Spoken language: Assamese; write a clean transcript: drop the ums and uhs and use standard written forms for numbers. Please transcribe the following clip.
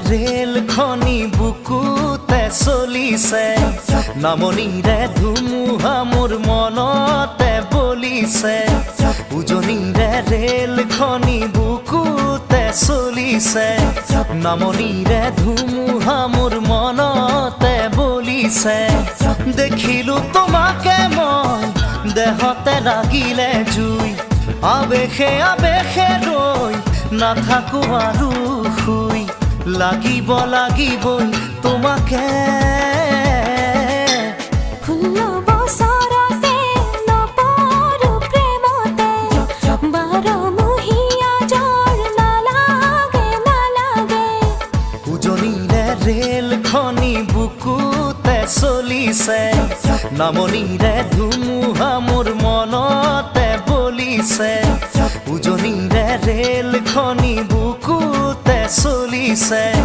ৰেল খনি বুকুতে চলিছে নামনিৰে ধুমুহা মোৰ মনতে বলিছে উজনিৰে ৰেল খনি বুকুতে চলিছে নামনিৰে ধুমুহা মোৰ মনতে বলিছে দেখিলো তোমাকে মই দেহতে লাগিলে জুই আবেশে আবেশে ৰৈ নাথাকো আৰু শুই লাগিবই তোমাকে উজনিৰে ৰেল খনি বুকুতে চলিছে নামনিৰে ধুমুহা মোৰ মনতে বলিছে উজনিৰে ৰেল খনি বুকুতে চলিছে